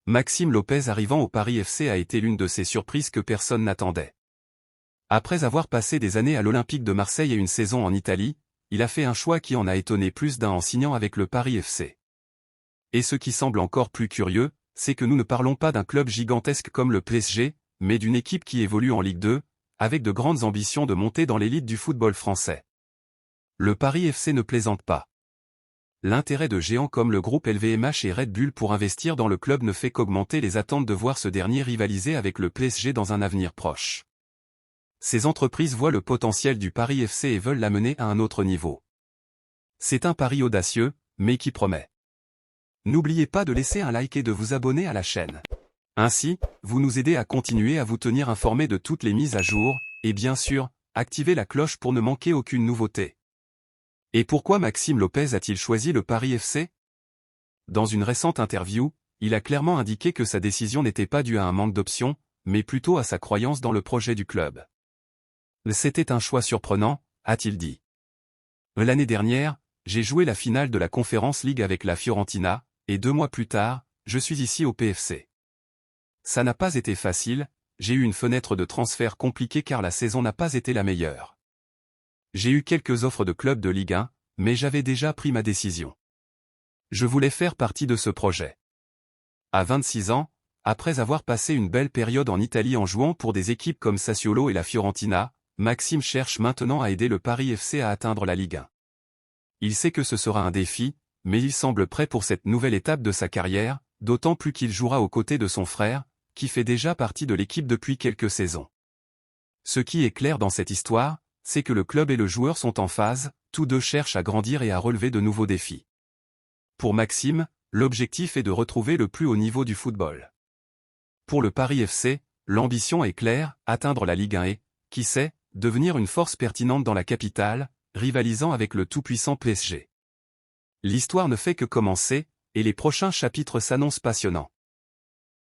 Maxime Lopez arrivant au Paris FC a été l'une de ces surprises que personne n'attendait. Après avoir passé des années à l'Olympique de Marseille et une saison en Italie, il a fait un choix qui en a étonné plus d'un en signant avec le Paris FC. Et ce qui semble encore plus curieux, c'est que nous ne parlons pas d'un club gigantesque comme le PSG, mais d'une équipe qui évolue en Ligue 2, avec de grandes ambitions de monter dans l'élite du football français. Le Paris FC ne plaisante pas. L'intérêt de géants comme le groupe LVMH et Red Bull pour investir dans le club ne fait qu'augmenter les attentes de voir ce dernier rivaliser avec le PSG dans un avenir proche. Ces entreprises voient le potentiel du Paris FC et veulent l'amener à un autre niveau. C'est un pari audacieux, mais qui promet. N'oubliez pas de laisser un like et de vous abonner à la chaîne. Ainsi, vous nous aidez à continuer à vous tenir informés de toutes les mises à jour, et bien sûr, activez la cloche pour ne manquer aucune nouveauté. Et pourquoi Maxime Lopez a-t-il choisi le Paris FC? Dans une récente interview, il a clairement indiqué que sa décision n'était pas due à un manque d'options, mais plutôt à sa croyance dans le projet du club. C'était un choix surprenant, a-t-il dit. L'année dernière, j'ai joué la finale de la Conference League avec la Fiorentina, et 2 mois plus tard, je suis ici au PFC. Ça n'a pas été facile, j'ai eu une fenêtre de transfert compliquée car la saison n'a pas été la meilleure. J'ai eu quelques offres de clubs de Ligue 1, mais j'avais déjà pris ma décision. Je voulais faire partie de ce projet. À 26 ans, après avoir passé une belle période en Italie en jouant pour des équipes comme Sassuolo et la Fiorentina, Maxime cherche maintenant à aider le Paris FC à atteindre la Ligue 1. Il sait que ce sera un défi, mais il semble prêt pour cette nouvelle étape de sa carrière, d'autant plus qu'il jouera aux côtés de son frère, qui fait déjà partie de l'équipe depuis quelques saisons. Ce qui est clair dans cette histoire, c'est que le club et le joueur sont en phase, tous deux cherchent à grandir et à relever de nouveaux défis. Pour Maxime, l'objectif est de retrouver le plus haut niveau du football. Pour le Paris FC, l'ambition est claire, atteindre la Ligue 1 et, qui sait, devenir une force pertinente dans la capitale, rivalisant avec le tout-puissant PSG. L'histoire ne fait que commencer, et les prochains chapitres s'annoncent passionnants.